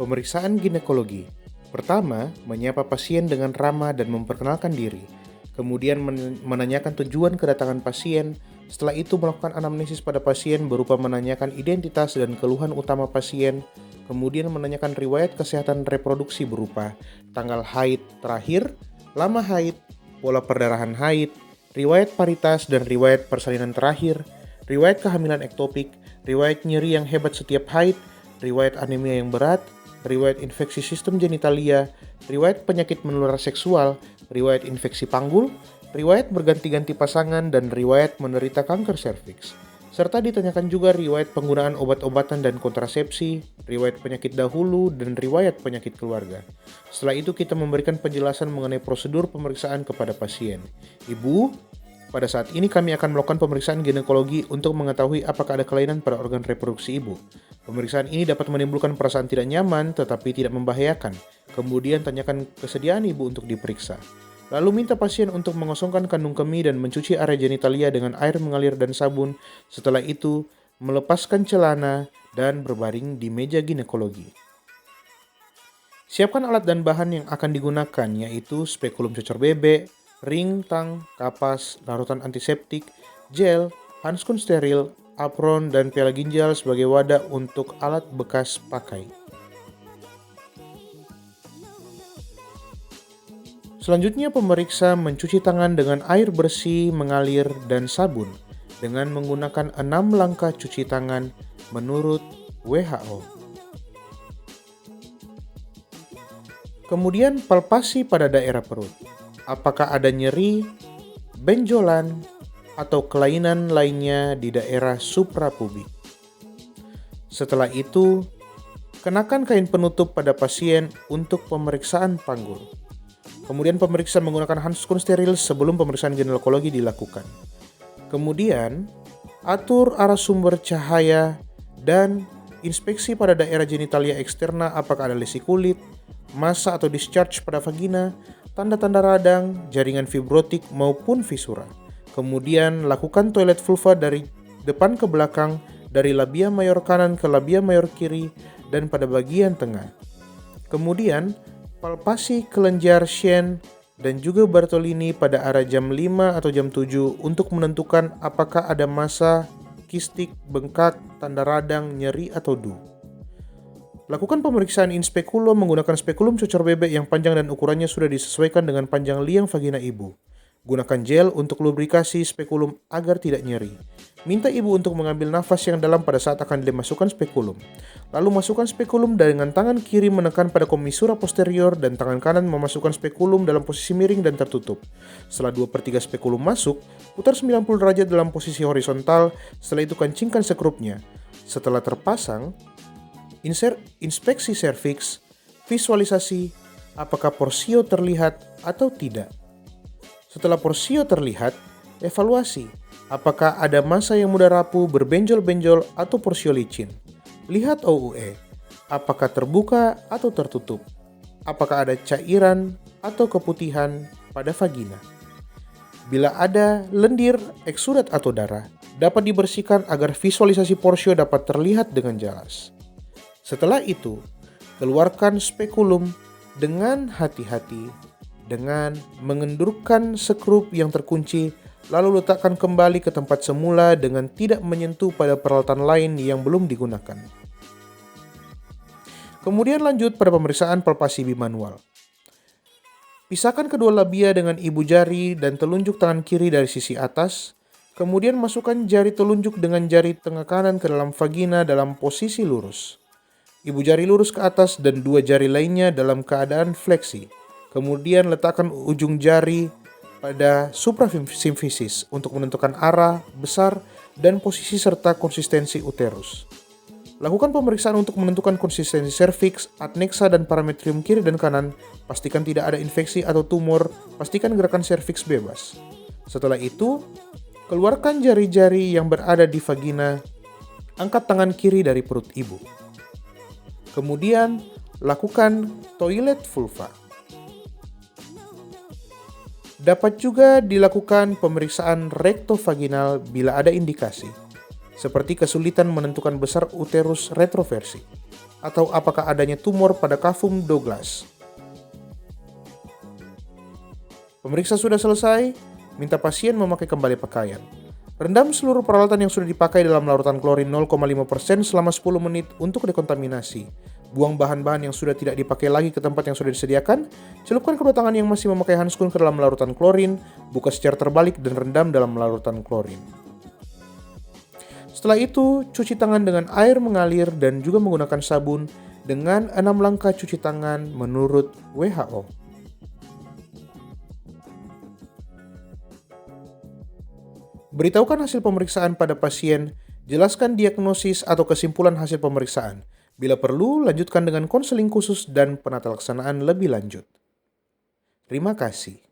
Pemeriksaan ginekologi. Pertama, menyapa pasien dengan ramah dan memperkenalkan diri. Kemudian menanyakan tujuan kedatangan pasien. Setelah itu melakukan anamnesis pada pasien berupa menanyakan identitas dan keluhan utama pasien. Kemudian menanyakan riwayat kesehatan reproduksi berupa tanggal haid terakhir, lama haid, pola perdarahan haid, riwayat paritas dan riwayat persalinan terakhir, riwayat kehamilan ektopik, riwayat nyeri yang hebat setiap haid, riwayat anemia yang berat, riwayat infeksi sistem genitalia, riwayat penyakit menular seksual, riwayat infeksi panggul, riwayat berganti-ganti pasangan, dan riwayat menderita kanker serviks. Serta ditanyakan juga riwayat penggunaan obat-obatan dan kontrasepsi, riwayat penyakit dahulu, dan riwayat penyakit keluarga. Setelah itu kita memberikan penjelasan mengenai prosedur pemeriksaan kepada pasien. Ibu, pada saat ini kami akan melakukan pemeriksaan ginekologi untuk mengetahui apakah ada kelainan pada organ reproduksi ibu. Pemeriksaan ini dapat menimbulkan perasaan tidak nyaman tetapi tidak membahayakan. Kemudian tanyakan kesediaan ibu untuk diperiksa. Lalu minta pasien untuk mengosongkan kandung kemih dan mencuci area genitalia dengan air mengalir dan sabun. Setelah itu, melepaskan celana dan berbaring di meja ginekologi. Siapkan alat dan bahan yang akan digunakan, yaitu spekulum cocor bebek, ring, tang, kapas, larutan antiseptik, gel, handskun steril, apron, dan piala ginjal sebagai wadah untuk alat bekas pakai. Selanjutnya pemeriksa mencuci tangan dengan air bersih, mengalir, dan sabun dengan menggunakan 6 langkah cuci tangan menurut WHO. Kemudian palpasi pada daerah perut. Apakah ada nyeri, benjolan, atau kelainan lainnya di daerah suprapubik. Setelah itu, kenakan kain penutup pada pasien untuk pemeriksaan panggul. Kemudian pemeriksa menggunakan handskun steril sebelum pemeriksaan ginekologi dilakukan. Kemudian, atur arah sumber cahaya dan inspeksi pada daerah genitalia eksterna apakah ada lesi kulit, massa atau discharge pada vagina, tanda-tanda radang, jaringan fibrotik maupun visura. Kemudian, lakukan toilet vulva dari depan ke belakang, dari labia mayor kanan ke labia mayor kiri, dan pada bagian tengah. Kemudian, palpasi kelenjar Shen dan juga Bartolini pada arah jam 5 atau jam 7 untuk menentukan apakah ada massa, kistik, bengkak, tanda radang, nyeri, atau DU. Lakukan pemeriksaan in speculum menggunakan spekulum cocor bebek yang panjang dan ukurannya sudah disesuaikan dengan panjang liang vagina ibu. Gunakan gel untuk lubrikasi spekulum agar tidak nyeri. Minta ibu untuk mengambil nafas yang dalam pada saat akan dimasukkan spekulum. Lalu masukkan spekulum dengan tangan kiri menekan pada komisura posterior dan tangan kanan memasukkan spekulum dalam posisi miring dan tertutup. Setelah 2/3 spekulum masuk, putar 90 derajat dalam posisi horizontal, setelah itu kencingkan sekrupnya. Setelah terpasang, inspeksi serviks, visualisasi apakah porsio terlihat atau tidak. Setelah porsio terlihat, evaluasi apakah ada massa yang mudah rapuh, berbenjol-benjol, atau porsio licin. Lihat OUE, apakah terbuka atau tertutup. Apakah ada cairan atau keputihan pada vagina. Bila ada lendir, eksudat atau darah, dapat dibersihkan agar visualisasi porsio dapat terlihat dengan jelas. Setelah itu, keluarkan spekulum dengan hati-hati dengan mengendurkan sekrup yang terkunci, lalu letakkan kembali ke tempat semula dengan tidak menyentuh pada peralatan lain yang belum digunakan. Kemudian lanjut pada pemeriksaan palpasi bimanual. Pisahkan kedua labia dengan ibu jari dan telunjuk tangan kiri dari sisi atas. Kemudian masukkan jari telunjuk dengan jari tengah kanan ke dalam vagina dalam posisi lurus. Ibu jari lurus ke atas dan 2 jari lainnya dalam keadaan fleksi. Kemudian letakkan ujung jari pada suprasimfisis untuk menentukan arah, besar, dan posisi serta konsistensi uterus. Lakukan pemeriksaan untuk menentukan konsistensi serviks, adnexa, dan parametrium kiri dan kanan. Pastikan tidak ada infeksi atau tumor. Pastikan gerakan serviks bebas. Setelah itu, keluarkan jari-jari yang berada di vagina. Angkat tangan kiri dari perut ibu. Kemudian, lakukan toilet vulva. Dapat juga dilakukan pemeriksaan rektovaginal bila ada indikasi, seperti kesulitan menentukan besar uterus retroversi. atau apakah adanya tumor pada kafum Douglas. Pemeriksa sudah selesai, minta pasien memakai kembali pakaian. Rendam seluruh peralatan yang sudah dipakai dalam larutan klorin 0,5% selama 10 menit untuk dekontaminasi. Buang bahan-bahan yang sudah tidak dipakai lagi ke tempat yang sudah disediakan. Celupkan kedua tangan yang masih memakai handskun ke dalam larutan klorin, buka secara terbalik dan rendam dalam larutan klorin. Setelah itu, cuci tangan dengan air mengalir dan juga menggunakan sabun dengan 6 langkah cuci tangan menurut WHO. Beritahukan hasil pemeriksaan pada pasien, jelaskan diagnosis atau kesimpulan hasil pemeriksaan. Bila perlu, lanjutkan dengan konseling khusus dan penata laksanaan lebih lanjut. Terima kasih.